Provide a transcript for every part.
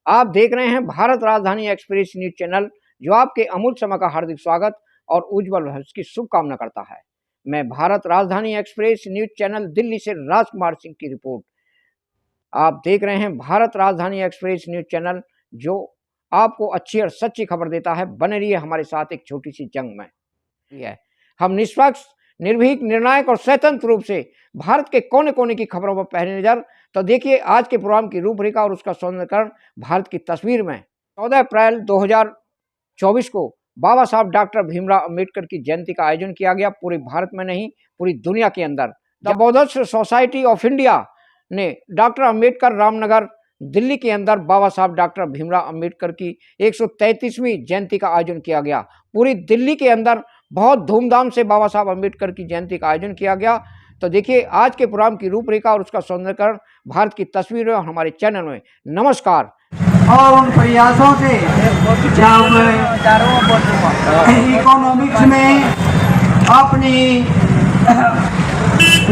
आप देख रहे हैं भारत राजधानी एक्सप्रेस न्यूज चैनल, जो आपके अमूल्य समय का हार्दिक स्वागत और उज्जवल भविष्य की शुभकामना करता है। मैं भारत राजधानी एक्सप्रेस न्यूज चैनल दिल्ली से राजकुमार सिंह की रिपोर्ट। आप देख रहे हैं भारत राजधानी एक्सप्रेस न्यूज चैनल, जो आपको अच्छी और सच्ची खबर देता है। बने रहिए हमारे साथ एक छोटी सी जंग में। हम निष्पक्ष, निर्भीक, निर्णायक और स्वतंत्र रूप से भारत के कोने कोने की खबरों पर पहले नजर। तो देखिए आज के प्रोग्राम की रूपरेखा और उसका सौंदर्यकरण भारत की तस्वीर में। 14 अप्रैल 2024 को बाबा साहब डॉक्टर भीमराव अंबेडकर की जयंती का आयोजन किया गया। पूरे भारत में नहीं, पूरी दुनिया के अंदर the Buddhist society of India ने डॉक्टर अंबेडकर रामनगर दिल्ली के अंदर बाबा साहब डॉक्टर भीमराव अंबेडकर की 133वीं जयंती का आयोजन किया गया। पूरी दिल्ली के अंदर बहुत धूमधाम से बाबा साहब अंबेडकर की जयंती का आयोजन किया गया। तो देखिए आज के प्रोग्राम की रूपरेखा और उसका सौंदर्यकरण भारत की तस्वीर और हमारे चैनल में। नमस्कार। और उन प्रयासों से जब इकोनॉमिक्स में अपनी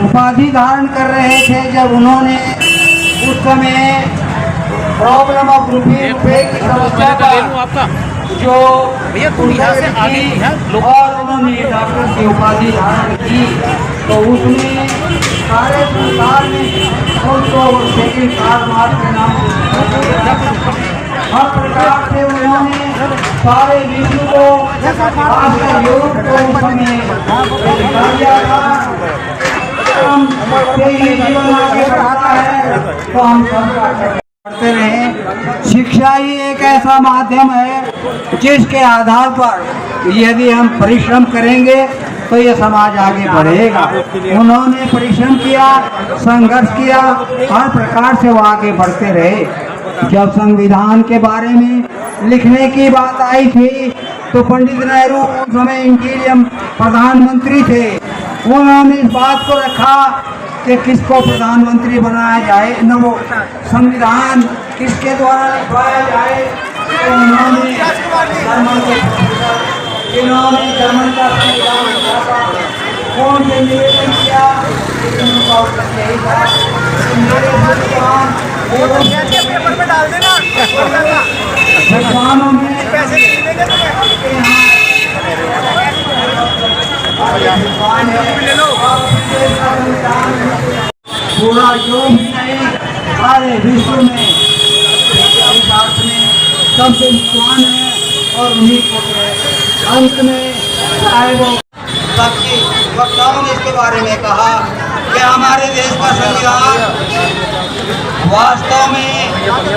उपाधि धारण कर रहे थे, जब उन्होंने उस समय प्रॉब्लम ऑफ रुपये की समस्या का जो और उन्होंने डॉक्टर की उपाधि धारण की, तो उसमें सारे संसार में उनको सेकंड कार्ल मार्क्स के नाम हर प्रकार से उन्होंने सारे विश्व को, खासकर यूरोप को उस समय दिखाया था। हम जीवन आगे बढ़ाता है तो हम सब करते रहे। शिक्षा ही एक ऐसा माध्यम है जिसके आधार पर यदि हम परिश्रम करेंगे तो ये समाज आगे बढ़ेगा। उन्होंने परिश्रम किया, संघर्ष किया, हर प्रकार से वो आगे बढ़ते रहे। जब संविधान के बारे में लिखने की बात आई थी तो पंडित नेहरू उस समय इंटीरियम प्रधानमंत्री थे। उन्होंने इस बात को रखा कि किसको प्रधानमंत्री बनाया जाए, न वो संविधान किसके द्वारा लिखवाया जाए। तो उन्होंने जर्मन का संविधान कौन से निवेदन किया, उनका उत्तर यही था कि मेरे भगवानों में पूरा जो भी नहीं, सारे विश्व में सबसे विद्वान है और उन्हीं को अंत में चाहे वो बाकी वक्ताओं ने इसके बारे में कहा कि हमारे देश का संविधान वास्तव में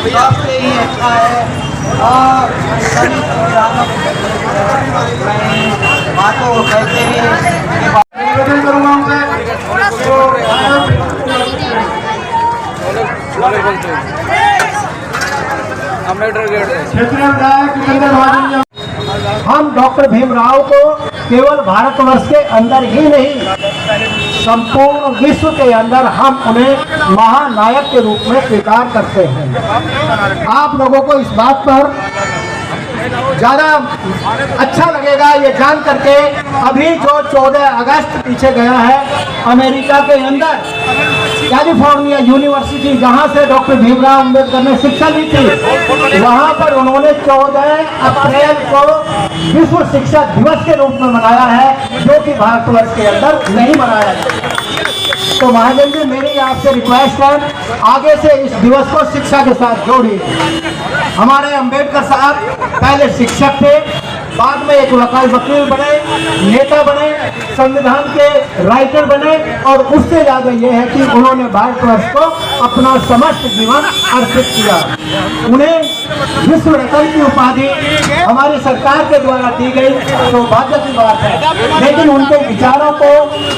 सबसे ही अच्छा है। और सभी संविधानों बातों को कहते हुए निवेदन करूँगा हम डॉक्टर भीमराव को केवल भारतवर्ष के अंदर ही नहीं, संपूर्ण विश्व के अंदर हम उन्हें महानायक के रूप में स्वीकार करते हैं। आप लोगों को इस बात पर ज़्यादा अच्छा लगेगा ये जान करके, अभी जो 14 अगस्त पीछे गया है अमेरिका के अंदर कैलिफोर्निया यूनिवर्सिटी, जहां से डॉक्टर भीमराव अंबेडकर ने शिक्षा ली थी, वहां पर उन्होंने 14 अप्रैल को विश्व शिक्षा दिवस के रूप में मनाया है, जो कि भारतवर्ष के अंदर नहीं मनाया गया। तो महाजन जी, मेरी आपसे रिक्वेस्ट है, आगे से इस दिवस को शिक्षा के साथ जोड़िए। हमारे अंबेडकर साहब पहले शिक्षक थे, बाद में एक वकील बने, नेता बने, संविधान के राइटर बने, और उससे ज्यादा ये है कि उन्होंने भारतवर्ष को अपना समस्त जीवन अर्पित किया। उन्हें विश्व रत्न की उपाधि हमारी सरकार के द्वारा दी गई तो भाग्य की बात है, लेकिन उनके विचारों को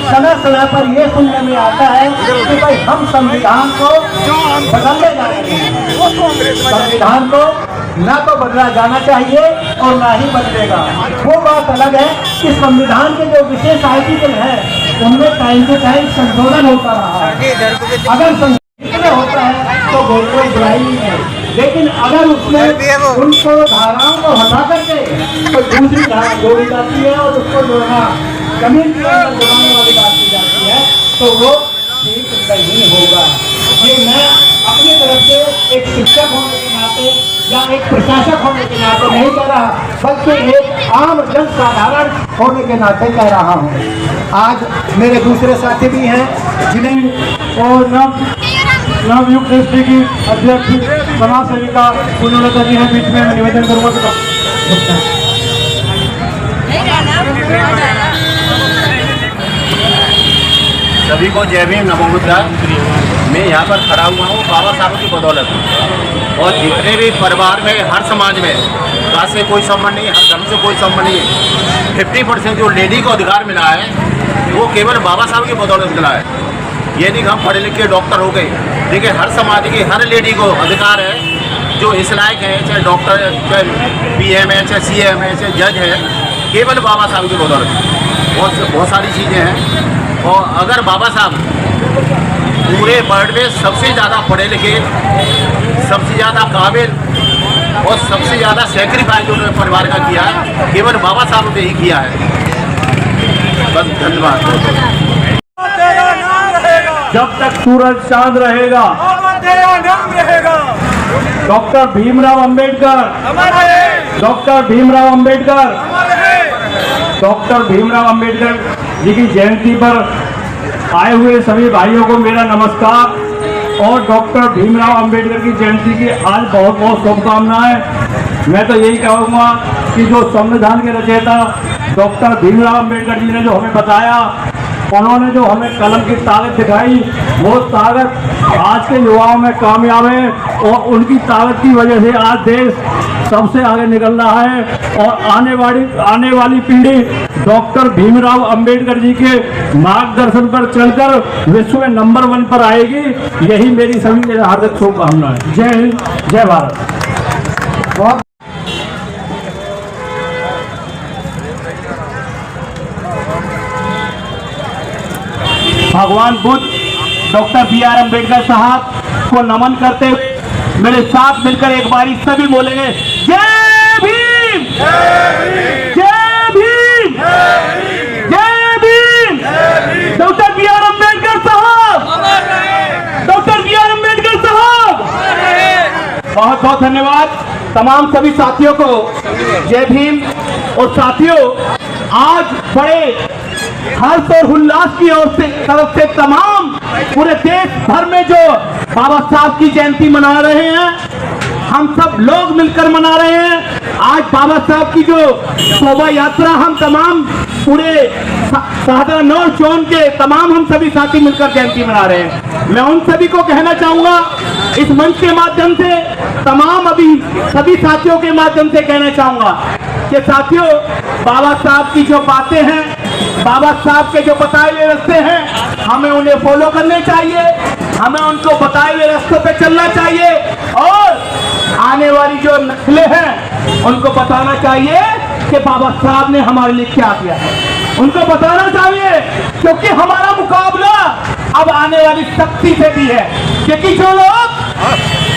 समय समय पर यह सुनने में आता है कि भाई हम संविधान को बदलने जा रहे हैं। संविधान को ना तो बदला जाना चाहिए और ना ही बदलेगा। वो बात अलग है कि संविधान के जो विशेष आर्टिकल है उनमें टाइम टू टाइम संशोधन होता रहा है। अगर संशोधन होता है तो कोई बुराई नहीं है, लेकिन अगर उसमें उनको धाराओं को हटा करके तो दूसरी धारा जोड़ी जाती है और उसको जोड़ना जमीन के अंदर जोड़ने वाली बात की जाती है, तो वो ठीक नहीं होगा। ये मैं अपनी तरफ से एक शिक्षक होने के नाते या एक प्रशासक होने के नाते नहीं कह रहा, बल्कि एक आम जन साधारण होने के नाते कह रहा हूँ। आज मेरे दूसरे साथी भी हैं जिन्हें और नवयुक्त एसपी की अध्यक्ष समाज सेविका पुण्यलता जी हैं बीच में, मैं निवेदन करूँगा। सभी को जय भीम, नमो बुद्धाय। मैं यहाँ पर खड़ा हुआ हूँ बाबा साहब की बदौलत, और जितने भी परिवार में, हर समाज में कास्ट से कोई संबंध नहीं, हर धर्म से कोई संबंध नहीं है। 50% जो लेडी को अधिकार मिला है वो केवल बाबा साहब की बदौलत मिला है। ये नहीं कि हम पढ़े लिखे डॉक्टर हो गए। देखिए, हर समाज की हर लेडी को अधिकार है जो इस लायक है, चाहे डॉक्टर है, चाहे PM है, चाहे CM है, चाहे जज है, केवल बाबा साहब की बदौलत। बहुत सारी चीज़ें हैं। और अगर बाबा साहब पूरे वर्ल्ड में सबसे ज़्यादा पढ़े लिखे, सबसे ज़्यादा काबिल और सबसे ज़्यादा सेक्रीफाइस उन्होंने परिवार का किया है, केवल बाबा साहब ने ही किया है। बस, धन्यवाद। जब तक सूरज चांद रहेगा doctor Bhimrao Ambedkar, doctor Bhimrao Ambedkar, doctor Bhimrao Ambedkar ji की जयंती पर आए हुए सभी भाइयों को मेरा नमस्कार। और डॉक्टर भीमराव अंबेडकर की जयंती की आज बहुत बहुत शुभकामनाएं। मैं तो यही कहूँगा कि जो संविधान के रचयिता डॉक्टर भीमराव अंबेडकर जी ने जो हमें बताया, उन्होंने जो हमें कलम की ताकत दिखाई, वो ताकत आज के युवाओं में कामयाब है, और उनकी ताकत की वजह से आज देश सबसे आगे निकल रहा है। और आने वाली पीढ़ी डॉक्टर भीमराव अंबेडकर जी के मार्गदर्शन पर चलकर विश्व में नंबर 1 पर आएगी। यही मेरी सभी हार्दिक शुभकामनाएं। जय हिंद, जय भारत। भगवान बुद्ध डॉक्टर BR अंबेडकर साहब को नमन करते हुए मेरे साथ मिलकर एक बारी सभी बोलेंगे, जय भीम, जय भीम, जय भीम। डॉक्टर BR अंबेडकर साहब, डॉक्टर BR अंबेडकर साहब। बहुत बहुत धन्यवाद तमाम सभी साथियों को। जय भीम। और साथियों, आज बड़े हर्ष और उल्लास की ओर से तरफ से तमाम पूरे देश भर में जो बाबा साहब की जयंती मना रहे हैं, हम सब लोग मिलकर मना रहे हैं। आज बाबा साहब की जो शोभा यात्रा हम तमाम पूरे शाहजहां चौन के तमाम हम सभी साथी मिलकर जयंती मना रहे हैं। मैं उन सभी को कहना चाहूंगा इस मंच के माध्यम से, तमाम अभी सभी साथियों के माध्यम से कहना चाहूंगा कि साथियों, बाबा साहब की जो बातें हैं, बाबा साहब के जो बताए हुए रास्ते हैं, हमें उन्हें फॉलो करने चाहिए, हमें उनको बताए हुए रास्तों पे चलना चाहिए। और आने वाली जो नस्लें हैं उनको बताना चाहिए कि बाबा साहब ने हमारे लिए क्या किया है, उनको बताना चाहिए। क्योंकि हमारा मुकाबला अब आने वाली शक्ति से भी है। क्योंकि जो लोग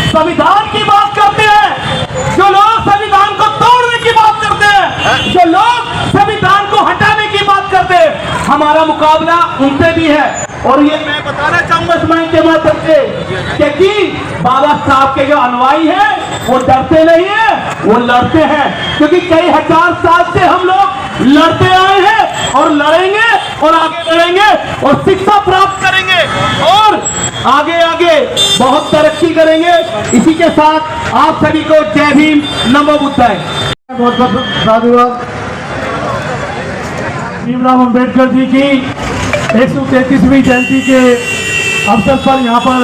संविधान की बात करते हैं, जो लोग संविधान को तोड़ने की बात करते हैं, जो लोग संविधान को हटाने की बात करते हैं, हमारा मुकाबला उनसे भी है। और ये मैं बताना चाहूंगा इस मंच के माध्यम से कि बाबा साहब के जो अनुयायी हैं वो डरते नहीं है, वो लड़ते हैं। क्योंकि कई हजार साल से हम लोग लड़ते आए हैं और लड़ेंगे और आगे लड़ेंगे और शिक्षा प्राप्त करेंगे और आगे आगे बहुत तरक्की करेंगे। इसी के साथ आप सभी को जय भीम, नमो बुद्धाय। बहुत बहुत धन्यवाद। भीमराव अंबेडकर जी की 133वीं जयंती के अवसर पर यहाँ पर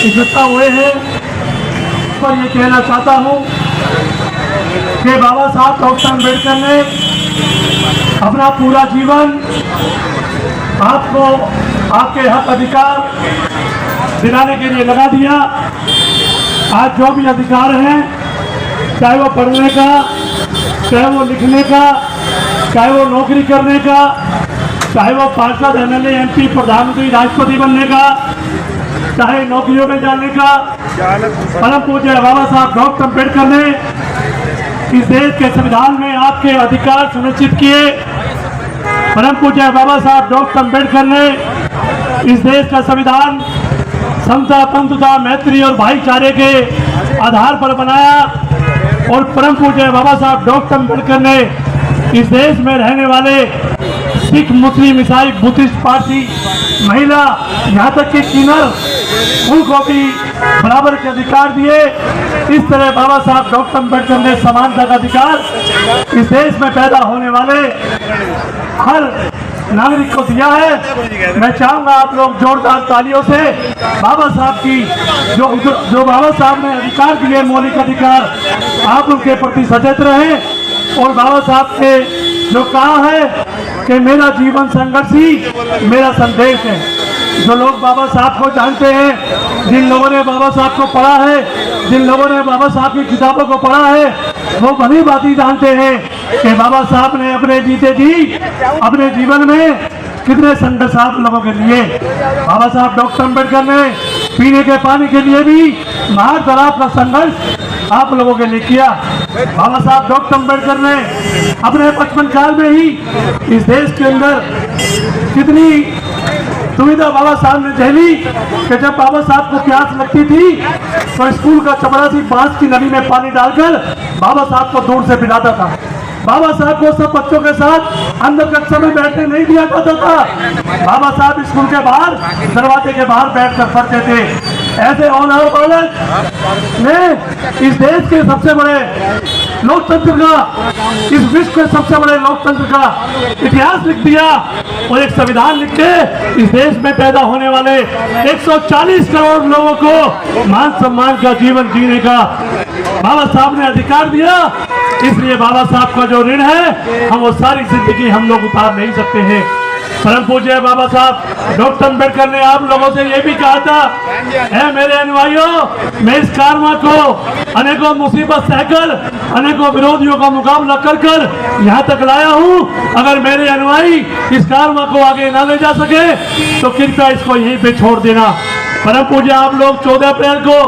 इकट्ठा हुए हैं। पर ये कहना चाहता हूँ कि बाबा साहब डॉक्टर अंबेडकर ने अपना पूरा जीवन आपको आपके हक अधिकार दिलाने के लिए लगा दिया। आज जो भी अधिकार हैं, चाहे वो पढ़ने का, चाहे वो लिखने का, चाहे वो नौकरी करने का, चाहे वो पार्षद, MLA, MP, प्रधानमंत्री, राष्ट्रपति बनने का, चाहे नौकरियों में जाने का, परम पूज्य बाबा साहब डॉक्टर अंबेडकर ने इस देश के संविधान में आपके अधिकार सुनिश्चित किए। परम पूज्य बाबा साहब डॉक्टर अंबेडकर ने इस देश का संविधान समता, बंधुता, मैत्री और भाईचारे के आधार पर बनाया और परम पूज्य बाबा साहब डॉक्टर अम्बेडकर ने इस देश में रहने वाले सिख, मुस्लिम, ईसाई, बुद्धिस्ट, पारसी, महिला, यहाँ तक कि किन्नर, उनको भी बराबर के अधिकार दिए। इस तरह बाबा साहब डॉक्टर अम्बेडकर ने समानता का अधिकार इस देश में पैदा होने वाले हर नागरिक को दिया है। मैं चाहूंगा आप लोग जोरदार तालियों से बाबा साहब की जो बाबा साहब ने अधिकार दिए, मौलिक अधिकार, आप उनके प्रति सचेत रहें। और बाबा साहब ने जो कहा है कि मेरा जीवन संघर्ष ही मेरा संदेश है। जो लोग बाबा साहब को जानते हैं, जिन लोगों ने बाबा साहब को पढ़ा है, जिन लोगों ने बाबा साहब की किताबों को पढ़ा है, वो भली बात जानते हैं कि बाबा साहब ने अपने जीते जी अपने जीवन में कितने संघर्ष आप लोगों के लिए। बाबा साहब डॉक्टर अम्बेडकर ने पीने के पानी के लिए भी मार तलाब का संघर्ष आप लोगों के लिए किया। बाबा साहब डॉक्टर अम्बेडकर ने अपने बचपन काल में ही इस देश के अंदर कितनी सुविधा बाबा साहब ने झेली कि जब बाबा साहब को प्यास लगती थी तो स्कूल का चपरासी बांस की नली में पानी डालकर बाबा साहब को दूर से पिलाता था। बाबा साहब को सब बच्चों के साथ अंदर कक्षा में बैठने नहीं दिया जाता था। बाबा साहब स्कूल के बाहर दरवाजे के बाहर बैठकर पढ़ते थे। ऐसे ऑनर कॉलेज ने इस देश के सबसे बड़े लोकतंत्र का, इस विश्व के सबसे बड़े लोकतंत्र का इतिहास लिख दिया और एक संविधान लिख के इस देश में पैदा होने वाले 140 करोड़ लोगों को मान सम्मान का जीवन जीने का बाबा साहब ने अधिकार दिया। इसलिए बाबा साहब का जो ऋण है हम वो सारी जिंदगी हम लोग उतार नहीं सकते हैं। परम पूज्य बाबा साहब डॉक्टर अम्बेडकर ने आप लोगों से ये भी कहा था, है मेरे अनुयायियों, मैं इस कारवां को अनेकों मुसीबत सहकर, अनेकों विरोधियों का मुकाबला कर कर यहाँ तक लाया हूँ। अगर मेरे अनुयायी इस कारवां को आगे ना ले जा सके तो कृपया इसको यहीं पे छोड़ देना। परम पूज्य आप लोग 14 अप्रैल को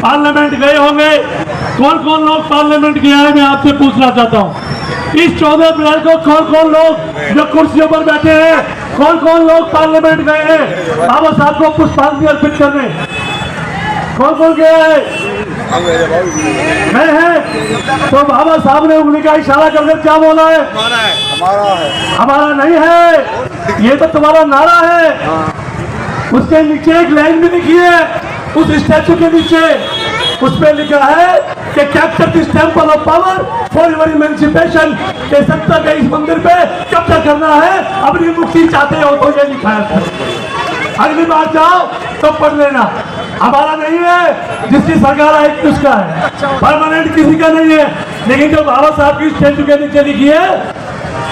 पार्लियामेंट गए होंगे। कौन कौन लोग पार्लियामेंट गए हैं मैं आपसे पूछना चाहता हूँ। इस 14 अप्रैल को कौन कौन लोग जो कुर्सियों पर बैठे हैं, कौन कौन लोग पार्लियामेंट गए हैं बाबा साहब को पुष्पांजलि अर्पित करने? कौन कौन गए हैं? मैं है। तो बाबा साहब ने उंगली का इशारा करके क्या बोला है? हमारा नहीं है, ये तो तुम्हारा नारा है। उसके नीचे एक लाइन भी लिखी है, उस स्टैचू के नीचे उस पर लिखा है कि capture this temple of power for your emancipation, के सत्ता के इस मंदिर पे कब्जा करना है, अपनी मुक्ति चाहते हो तो ये लिखा है। अगली बार जाओ तो पढ़ लेना। हमारा नहीं है, जिसकी सरकार आएगी उसका है, परमानेंट किसी का नहीं है। लेकिन जो बाबा साहब की स्टैचू के नीचे लिखी है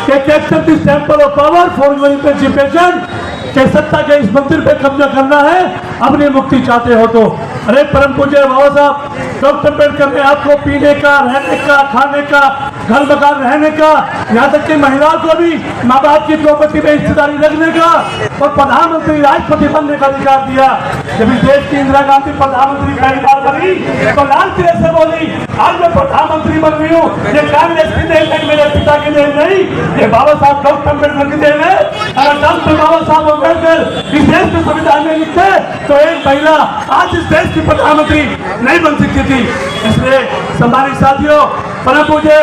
कि capture this temple of power for your emancipation, के सत्ता के इस मंदिर पे कब्जा करना है, अपनी मुक्ति चाहते हो तो। अरे परम पूज्य बाबा साहब डॉक्टर अम्बेडकर ने आपको पीने का, रहने का, खाने का, घर मकान रहने का, यहाँ तक कि महिलाओं को भी माँ बाप की प्रॉपर्टी में हिस्सेदारी रखने का और प्रधानमंत्री राष्ट्रपति बनने का अधिकार दिया। जब इस देश की इंदिरा गांधी प्रधानमंत्री पहली बार बनी तो लाल किले से बोली, आज मैं प्रधानमंत्री बन रही हूँ, ये कांग्रेस की देन है, मेरे पिता की देन नहीं, ये बाबा साहब डॉक्टर अम्बेडकर की देन है। अगर डॉक्टर बाबा साहब अम्बेडकर इस देश के संविधान में लिखते तो एक महिला आज इस देश की प्रधानमंत्री नहीं बन सकती थी। इसलिए हमारे साथियों, परम पूज्य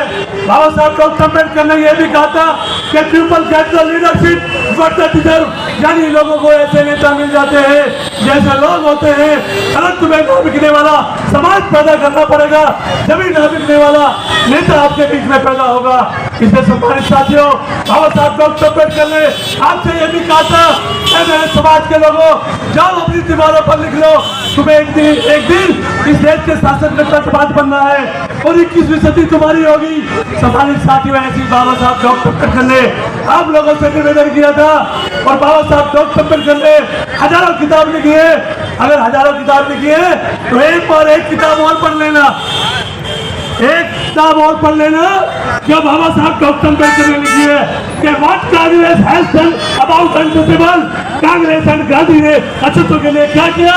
बाबा साहब डॉक्टर अम्बेडकर ने यह भी कहा था कि people get the leadership what they deserve, यानी लोगों को ऐसे नेता मिल जाते हैं जैसे लोग होते हैं। अगर तुम्हें ना बिकने वाला समाज पैदा करना पड़ेगा, जमीन ना बिकने वाला नेता आपके बीच में पैदा होगा। इसलिए हमारे साथियों, बाबा साहब डॉक्टर अम्बेडकर ने आपसे यह भी कहा था, मेरे समाज के लोगों, जाओ अपनी दीवारों पर लिख लो, तुम्हें एक दिन इस देश के शासन में तटबाज बनना है और 21वीं सदी तुम्हारी होगी। हमारे साथियों, ऐसी बाबा साहब डॉक्टर अम्बेडकर ने आप लोगों से निवेदन किया था और बाबा साहब डॉक्टर अम्बेडकर ने हजारों किताब लिखी है। अगर हजारों किताब लिखी है तो एक और एक किताब और पढ़ लेना, एक किताब और पढ़ लेना जो बाबा साहब डॉक्टर अम्बेडकर ने लिखी है कि what Congress has done about untouchable, Congress and Gandhi ने अस्तित्व के लिए क्या किया।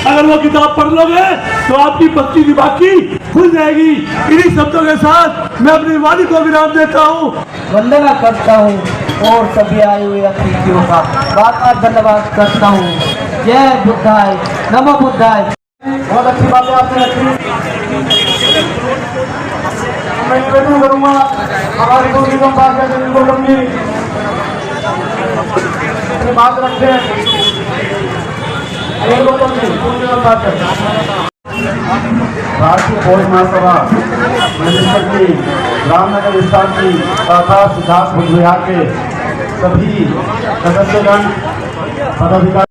अगर वो किताब पढ़ लोगे तो आपकी बत्ती दिमाग की खुल जाएगी। इन्हीं शब्दों के साथ मैं अपनी वाणी को विराम देता हूँ, वंदना करता हूँ और सभी आए हुए अतिथियों का बार बार धन्यवाद करता हूँ। जय बुद्धाय, नमो बुद्धाय। बहुत अच्छी बात है आपने रखी। मैं निवेदन करूंगा हमारे को निगम पार्षद गौतम जी अपनी बात रखते हैं। गौतम जी निगम पार्षद भारतीय फौज महासभा की रामनगर विस्तार की तथा सिद्धार्थ विभाग के सभी सदस्यगण पदाधिकारी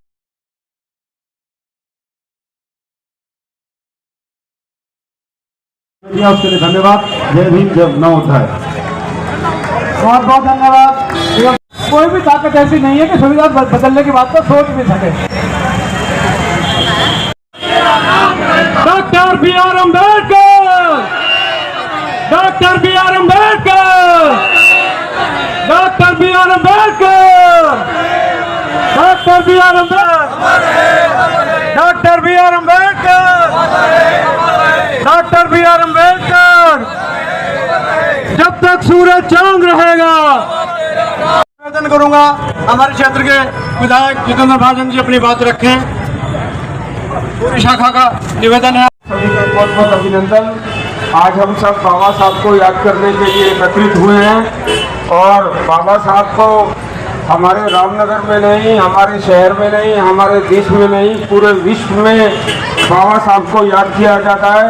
उसके लिए धन्यवाद। जय भीम जय नवोदय। बहुत बहुत धन्यवाद। कोई भी ताकत ऐसी नहीं है कि संविधान बदलने की बात को सोच भी सके। Doctor B R Ambedkar, doctor B R Ambedkar, doctor B R Ambedkar, doctor B R Ambedkar, doctor B R Ambedkar, doctor B R Ambedkar. जब तक सूरज चांद रहेगा। निवेदन करूंगा हमारे क्षेत्र के विधायक जितेंद्र महाजन जी अपनी बात रखें। पूरी शाखा का निवेदन है। सभी का बहुत बहुत अभिनंदन। आज हम सब बाबा साहब को याद करने के लिए एकत्रित हुए हैं और बाबा साहब को हमारे रामनगर में नहीं, हमारे शहर में नहीं, हमारे देश में नहीं, पूरे विश्व में बाबा साहब को याद किया जाता है।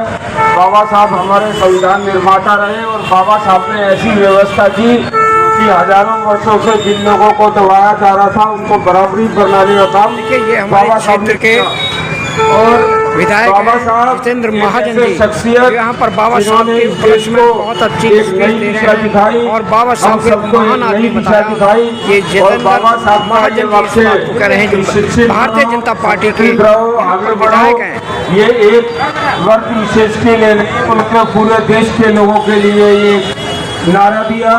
बाबा साहब हमारे संविधान निर्माता रहे और बाबा साहब ने ऐसी व्यवस्था की कि हजारों वर्षों से जिन लोगों को दबाया जा रहा था उनको बराबरी बनाने का काम ये हमारे क्षेत्र के और विधायक बाबा साहब जितेंद्र महाजन जी शख्सियत यहाँ पर बाबा साहब के उपलक्ष्य में बहुत अच्छी तस्वीर ले रहे हैं और बाबा साहब के महान आदमी बताया। ये जितेंद्र महाजन जी इस बात को कह रहे हैं जो भारतीय जनता पार्टी के विधायक हैं। ये एक वर्ग विशेष के लिए नहीं बल्कि पूरे देश के लोगों के लिए ये नारा दिया।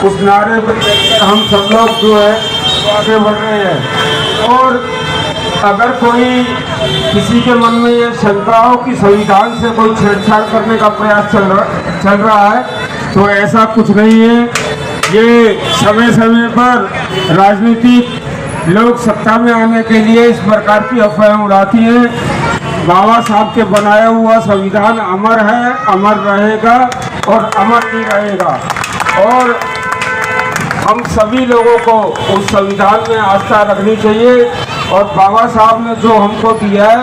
उस नारे पर हम सब लोग जो है आगे बढ़ रहे हैं। और अगर कोई किसी के मन में ये शंका हो कि संविधान से कोई छेड़छाड़ करने का प्रयास चल रहा है तो ऐसा कुछ नहीं है। ये समय समय पर राजनीतिक लोग सत्ता में आने के लिए इस प्रकार की अफवाहें उड़ाती हैं। बाबा साहब के बनाया हुआ संविधान अमर है, अमर रहेगा और अमर ही रहेगा। और हम सभी लोगों को उस संविधान में आस्था रखनी चाहिए। और बाबा साहब ने जो हमको दिया है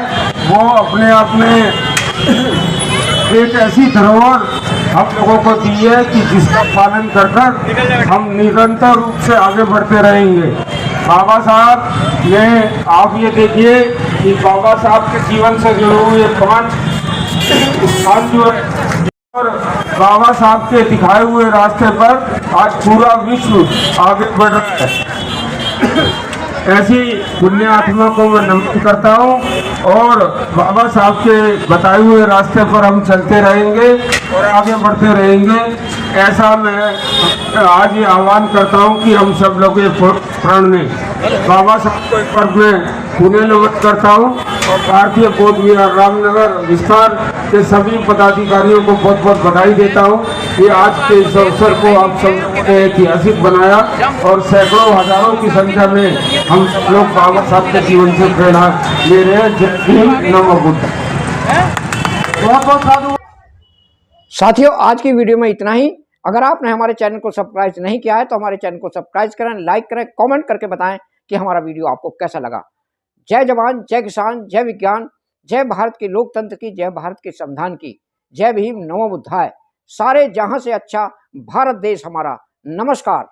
वो अपने आप में एक ऐसी धरोहर हम लोगों को दी है कि जिसका पालन कर कर हम निरंतर रूप से आगे बढ़ते रहेंगे। बाबा साहब ने आप ये देखिए कि बाबा साहब के जीवन से जुड़े हुए 5 स्थान जो है और बाबा साहब के दिखाए हुए रास्ते पर आज पूरा विश्व आगे बढ़ रहा है। ऐसी पुण्य आत्मा को मैं नमन करता हूँ और बाबा साहब के बताए हुए रास्ते पर हम चलते रहेंगे और आगे बढ़ते रहेंगे। ऐसा मैं आज ये आह्वान करता हूँ कि हम सब लोग ये प्रण में बाबा साहब को एक बार मैं पुण्य नमन करता हूँ और भारतीय बौद्ध विहार रामनगर विस्तार के सभी पदाधिकारियों को बहुत बहुत बधाई देता हूँ कि आज के इस अवसर को आप सब ने ऐतिहासिक बनाया और सैकड़ों हजारों की संख्या में हम सब लोग बाबा साहब के जीवन से प्रेरणा ले रहे हैं। जय भीम नमो बुद्ध। बहुत बहुत साधु। साथियों आज की वीडियो में इतना ही। अगर आपने हमारे चैनल को सब्सक्राइब नहीं किया है तो हमारे चैनल को सब्सक्राइब करें, लाइक करें, कमेंट करके बताएं कि हमारा वीडियो आपको कैसा लगा। जय जवान, जय किसान, जय विज्ञान, जय भारत के लोकतंत्र की, जय भारत के संविधान की, जय भीम नमो बुद्धाय। सारे जहां से अच्छा भारत देश हमारा। नमस्कार।